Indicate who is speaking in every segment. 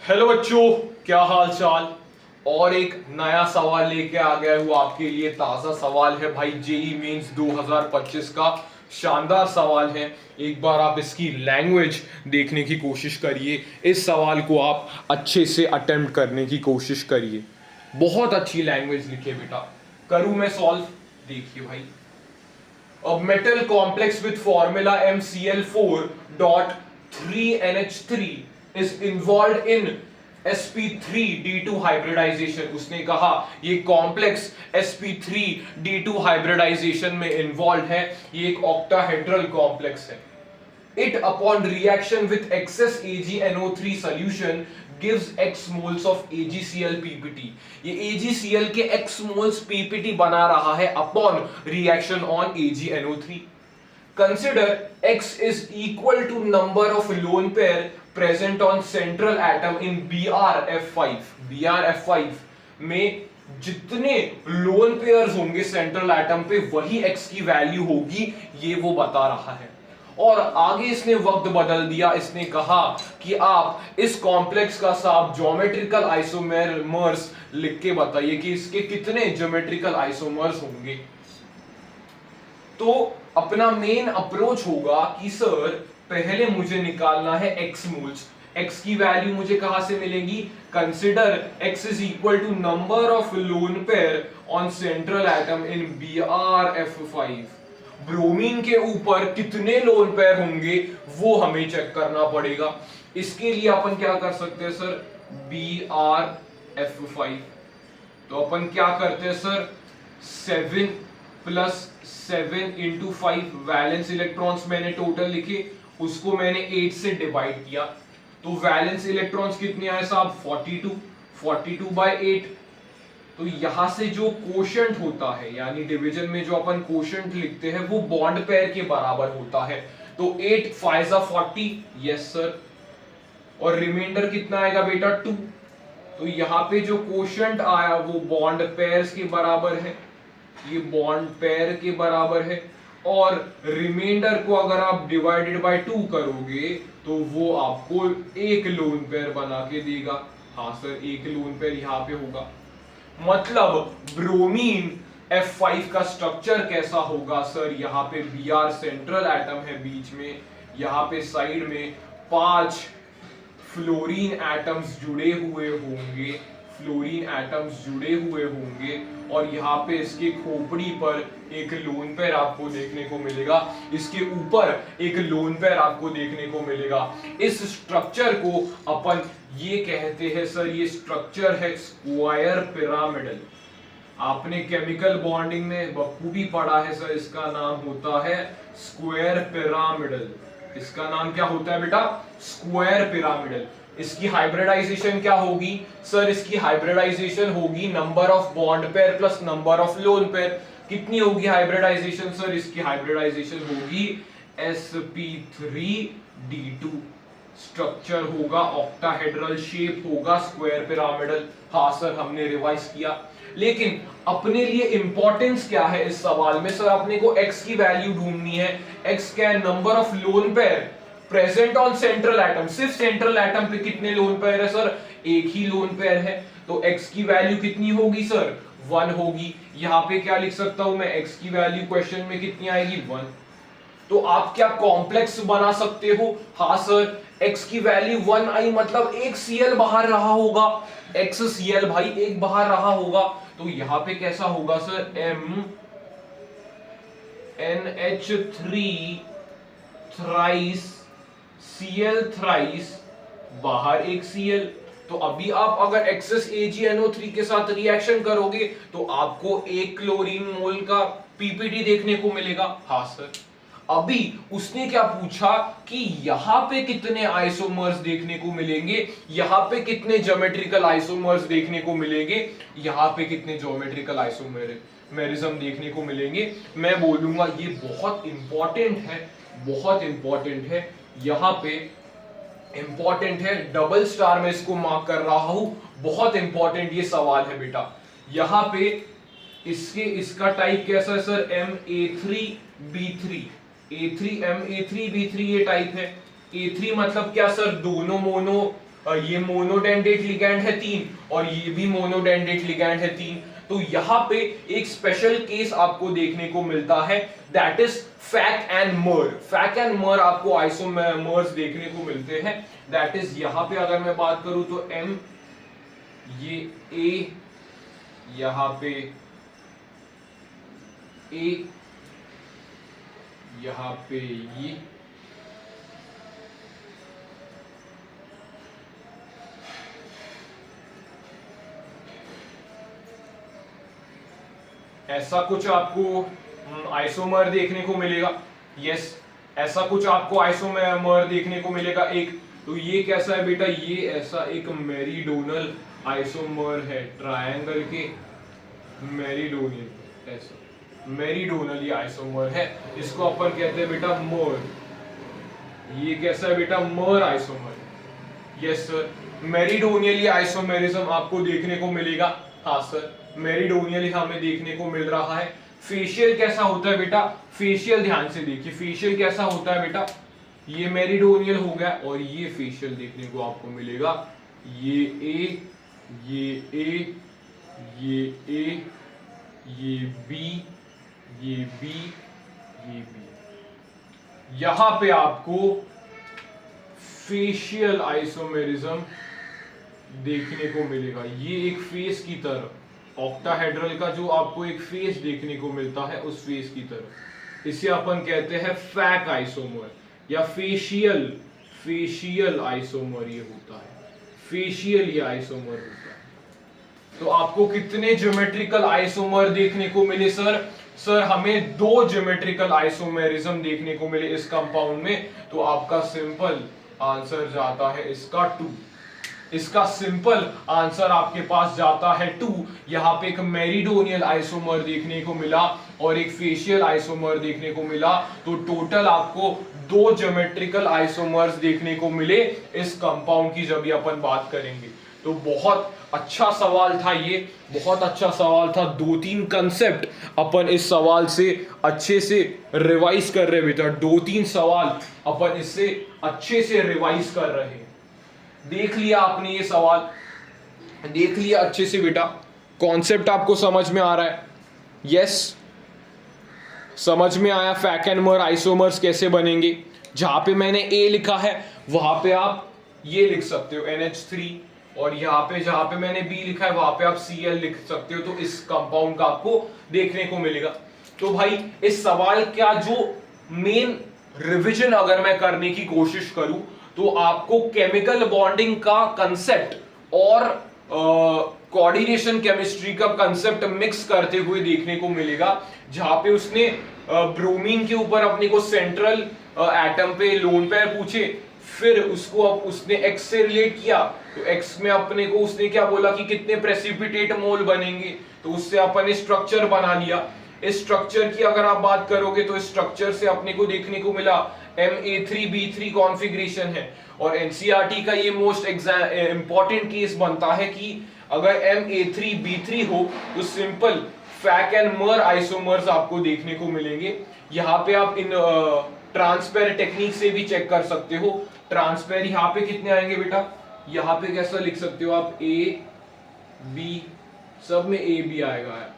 Speaker 1: Hello बच्चों, क्या हाल चाल। और एक नया सवाल लेके आ गया हूँ आपके लिए। ताजा सवाल है भाई, जेई मेंस 2025 का शानदार सवाल है। एक बार आप इसकी लैंग्वेज देखने की कोशिश करिए, इस सवाल को आप अच्छे से अटेम्प्ट करने की कोशिश करिए। बहुत अच्छी लैंग्वेज लिखे बेटा। करूँ मैं सॉल्व? देखिए भाई, a metal complex with formula MCl4 dot 3NH3 is involved in sp3d2 hybridization। उसने कहा ये कॉम्प्लेक्स sp3d2 hybridization में इन्वॉल्व है। ये एक ऑक्टाहेड्रल कॉम्प्लेक्स है। It upon reaction with excess AgNO3 solution gives X moles of AgCl PPT। ये AgCl के X moles PPT बना रहा है upon reaction on AgNO3। Consider X is equal to number of lone pair present on central atom in BrF5। BrF5 में जितने lone pairs होंगे central atom पे वही X की वैल्यू होगी, ये वो बता रहा है। और आगे इसने वक्त बदल दिया। इसने कहा कि आप इस कॉम्प्लेक्स का साहब ज्योमेट्रिकल आइसोमर्स लिख के बताइए कि इसके कितने ज्योमेट्रिकल आइसोमर्स होंगे। तो अपना मेन अप्रोच होगा कि सर पहले मुझे निकालना है एक्स मोल्स। एक्स की वैल्यू मुझे कहां से मिलेगी? Consider X is equal to number of lone pair on central atom in BrF5। Bromine के ऊपर कितने लोन पेयर होंगे वो हमें चेक करना पड़ेगा। इसके लिए अपन क्या कर सकते हैं सर? BrF5। तो अपन क्या करते हैं sir? 7 plus 7 into 5 valence electrons मैंने टोटल लिखे, उसको मैंने 8 से डिवाइड किया। तो वैलेंस इलेक्ट्रॉन्स कितने आए साहब? 42। 42/8। तो यहां से जो कोशेंट होता है, यानी डिवीजन में जो अपन कोशेंट लिखते हैं, वो बॉन्ड पेयर के बराबर होता है। तो 8 5 40, यस सर। और रिमाइंडर कितना आएगा बेटा? 2। तो यहाँ पे जो कोशेंट आया वो बॉन्ड पेयर्स के बराबर है, ये बॉन्ड पेयर के बराबर है। और रिमाइंडर को अगर आप डिवाइडेड बाय 2 करोगे तो वो आपको एक लोन पेयर बना के देगा। हाँ सर, एक लोन पेयर यहाँ पे होगा। मतलब ब्रोमीन F5 का स्ट्रक्चर कैसा होगा सर? यहाँ पे Br सेंट्रल एटम है बीच में, यहाँ पे साइड में 5 फ्लोरीन एटम्स जुड़े हुए होंगे, फ्लोरीन एटम्स जुड़े हुए होंगे। और यहाँ पे इसके खोपड़ी पर एक लोन पेयर आपको देखने को मिलेगा, इसके ऊपर एक लोन पेयर आपको देखने को मिलेगा। इस स्ट्रक्चर को अपन ये कहते हैं सर, ये स्ट्रक्चर है स्क्वायर पिरामिडल। आपने केमिकल बॉन्डिंग में बखूबी पढ़ा है सर, इसका नाम होता है स्क्वायर पिरामिडल। इसका नाम क्या होता है बेटा? Square pyramidal. इसकी हाइब्रिडाइजेशन क्या होगी सर? इसकी हाइब्रिडाइजेशन होगी number of bond pair plus number of lone pair. कितनी होगी हाइब्रिडाइजेशन सर? इसकी हाइब्रिडाइजेशन होगी sp3d2। स्ट्रक्चर होगा ऑक्टाहेड्रल, शेप होगा स्क्वायर पिरामिडल। हाँ सर, हमने रिवाइज किया। लेकिन अपने लिए इंपॉर्टेंस क्या है इस सवाल में सर? अपने को x की वैल्यू ढूंढनी है। x क्या है? Number of lone pair present on central atom. सिर्फ सेंट्रल एटम पे कितने लोन पेयर है सर? एक ही लोन पेयर है। तो x की वैल्यू कितनी होगी सर? 1 होगी। यहां पे क्या लिख सकता हूं मैं? x की वैल्यू क्वेश्चन में कितनी आएगी? 1। तो आप क्या कॉम्प्लेक्स बना सकते हो? हाँ सर, x की वैल्यू 1 आई मतलब एक Cl बाहर रहा होगा। XCl भाई एक बाहर रहा होगा। तो यहां पे कैसा होगा sir? MnH3 thrice Cl thrice, बाहर एक Cl। तो अभी आप अगर एक्सेस AgNO3 के साथ रिएक्शन करोगे तो आपको एक क्लोरीन मोल का PPT देखने को मिलेगा। हाँ सर। अभी उसने क्या पूछा कि यहां पे कितने आइसोमर्स देखने को मिलेंगे, यहां पे कितने ज्योमेट्रिकल आइसोमर्स देखने को मिलेंगे, यहां पे कितने ज्योमेट्रिकल आइसोमेरिज्म देखने को मिलेंगे। मैं बोलूंगा ये बहुत इंपॉर्टेंट है, बहुत इंपॉर्टेंट है। यहां पे इंपॉर्टेंट है, डबल स्टार में इसको मार्क कर रहा हूं। बहुत इंपॉर्टेंट ये सवाल है बेटा। यहां पे इसका टाइप कैसा है सर? Ma3B3। A3 Ma3B3 ये टाइप है। A3 मतलब क्या सर? दोनों मोनो ये मोनोडेंडेट लिगैंड है 3 और ये भी मोनोडेंडेट लिगैंड है 3। तो यहां पे एक स्पेशल केस आपको देखने को मिलता है, दैट इज फैक एंड मर। फैक एंड मर आपको आइसोमर्स देखने को मिलते हैं, दैट इज यहां पे अगर मैं बात करूं तो M, ये A, यहां पे A, यहां पे ये, ऐसा कुछ आपको आइसोमर देखने को मिलेगा। यस, ऐसा कुछ आपको आइसोमर देखने को मिलेगा एक। तो ये कैसा है बेटा, ये ऐसा एक मेरीडोनल आइसोमर है, ट्रायंगल के मेरीडोनियल, ऐसा मेरीडोनल ये आइसोमर है, इसको अपन कहते हैं बेटा मर। ये कैसा है बेटा, मर isomer. Yes sir, meridional isomerism आपको देखने को मिलेगा। हाँ सर, मेरीडोनियल हमें देखने को मिल रहा है। फेशियल कैसा होता है बेटा, फेशियल ध्यान से देखिए, फेशियल कैसा होता है बेटा, ये मेरीडोनियल हो गया और ये फेशियल देखने को आपको मिलेगा, ये ए, ये ए, ये ए, ये बी, ये बी, ये बी। यहां पे आपको फेशियल आइसोमेरिज्म देखने को मिलेगा। ये एक फेस की तरह, ऑक्टाहेड्रल का जो आपको एक फेस देखने को मिलता है उस फेस की तरह, इसे अपन कहते हैं फैक आइसोमर या फेशियल आइसोमर ये होता है, फेशियल ये आइसोमर होता है। तो आपको कितने ज्योमेट्रिकल आइसोमर देखने को मिले सर? सर हमें 2 ज्योमेट्रिकल आइसोमेरिज्म देखने को मिले इस कंपाउंड में। तो आपका सिंपल आंसर जाता है इसका 2। इसका सिंपल आंसर आपके पास जाता है 2। यहां पे एक मेरीडोनियल आइसोमर देखने को मिला और एक फेशियल आइसोमर देखने को मिला। तो टोटल आपको 2 ज्योमेट्रिकल आइसोमर्स देखने को मिले इस कंपाउंड की जब भी अपन बात करेंगे। तो बहुत अच्छा सवाल था ये, बहुत अच्छा सवाल था। 2-3 कंसेप्ट अपन इस सवाल से अच्छे से रिवाइज कर रहे बेटा, 2-3 सवाल अपन इससे अच्छे से रिवाइज कर रहे हैं। देख लिया आपने ये सवाल, देख लिया अच्छे से बेटा, कॉन्सेप्ट आपको समझ में आ रहा है? यस, समझ में आया फैक एंड मर आइसोमर्स कैसे बनेंगे। जहां पे मैंने A लिखा है वहां पे आप ये लिख सकते हो NH3, और यहाँ पे जहां पे मैंने B लिखा है वहां पे आप Cl लिख सकते हो। तो इस कंपाउंड का आपको देखने को मिलेगा। तो भाई इस सवाल का जो मेन रिवीजन अगर मैं करने की कोशिश करूं तो आपको केमिकल बॉन्डिंग का कंसेप्ट और कोऑर्डिनेशन केमिस्ट्री का कंसेप्ट मिक्स करते हुए देखने को मिलेगा। जहां पे उसने ब्रोमीन के ऊपर अपने को सेंट्रल एटम पे लोन पेयर पूछे, फिर उसको अब उसने एक्स से रिलेट किया, तो एक्स में अपने को उसने क्या बोला कि कितने प्रेसिपिटेट मोल बनेंगे, तो उससे अपन ने स्ट्रक्चर बना लिया। इस स्ट्रक्चर की अगर आप बात करोगे तो इस स्ट्रक्चर से अपने को देखने को मिला MA3B3 कॉन्फ़िगरेशन है। और एनसीईआरटी का ये मोस्ट इंपॉर्टेंट केस बनता है कि अगर MA3B3 हो तो सिंपल फैक एंड मर आइसोमर्स आपको देखने को मिलेंगे। यहाँ पे आप इन ट्रांसपेयर टेक्निक से भी चेक कर सकते हो। ट्रांसपेयर यहाँ पे कितने आएंगे बेटा, यहाँ पे कैसा लिख सकते हो आप, A B, सब में A B आएगा।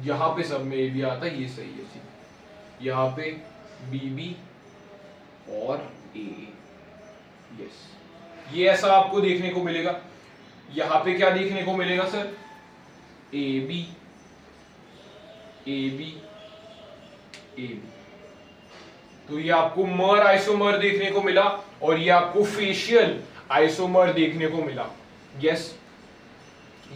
Speaker 1: यहाँ पे सब में A B आता है, ये सही है जी। यहाँ पे BB और A, यस, ये ऐसा आपको देखने को मिलेगा। यहाँ पे क्या देखने को मिलेगा सर, AB AB AB। तो ये आपको मर आइसोमर देखने को मिला और ये आपको फेशियल आइसोमर देखने को मिला। Yes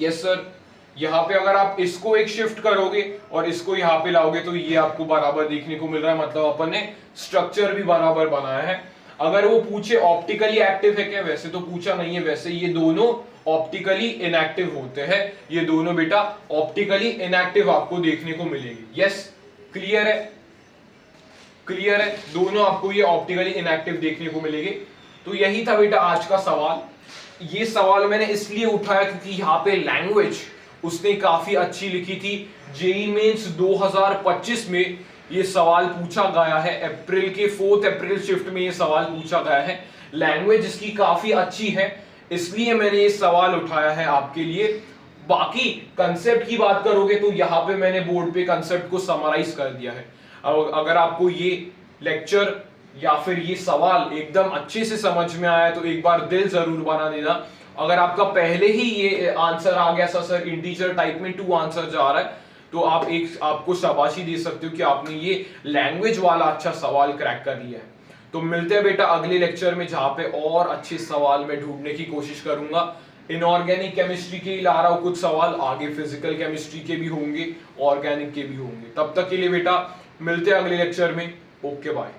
Speaker 1: yes sir. यहां पे अगर आप इसको एक शिफ्ट करोगे और इसको यहां पे लाओगे तो ये आपको बराबर देखने को मिल रहा है, मतलब अपन ने स्ट्रक्चर भी बराबर बनाया है। अगर वो पूछे ऑप्टिकली एक्टिव है क्या, वैसे तो पूछा नहीं है, वैसे ये दोनों ऑप्टिकली इनएक्टिव होते हैं। ये दोनों बेटा ऑप्टिकली इनएक्टिव आपको देखने को मिलेंगे। यस, क्लियर है, क्लियर है, दोनों आपको ये ऑप्टिकली इनएक्टिव देखने को मिलेंगे। तो यही था बेटा आज का सवाल। ये सवाल मैंने इसलिए उठाया क्योंकि यहाँ पे लैंग्वेज उसने काफी अच्छी लिखी थी। जेईई मेंस 2025 में ये सवाल पूछा गया है। अप्रैल के 4 अप्रैल शिफ्ट में ये सवाल पूछा गया है। लैंग्वेज इसकी काफी अच्छी है, इसलिए मैंने ये सवाल उठाया है आपके लिए। बाकी कंसेप्ट की बात करोगे तो यहाँ पे मैंने बोर्ड पे कंसेप्ट को समराइज कर दिया है। अगर आपको ये लेक्चर या फिर ये सवाल एकदम अच्छे से समझ में आया तो एक बार दिल जरूर बना देना। अगर आपका पहले ही ये आंसर आ गया सर इंटीजर टाइप में 2 आंसर जा रहा है, तो आपको शाबाशी दे सकते हो कि आपने ये लैंग्वेज वाला अच्छा सवाल क्रैक कर लिया है। तो मिलते हैं बेटा अगले लेक्चर में, जहां पे और अच्छे सवाल मैं ढूंढने की कोशिश करूंगा। इनऑर्गेनिक केमिस्ट्री के ला रहा हूं कुछ सवाल, आगे फिजिकल केमिस्ट्री के भी होंगे, ऑर्गेनिक के भी होंगे। तब तक के लिए बेटा मिलते हैं अगले लेक्चर में। Okay bye.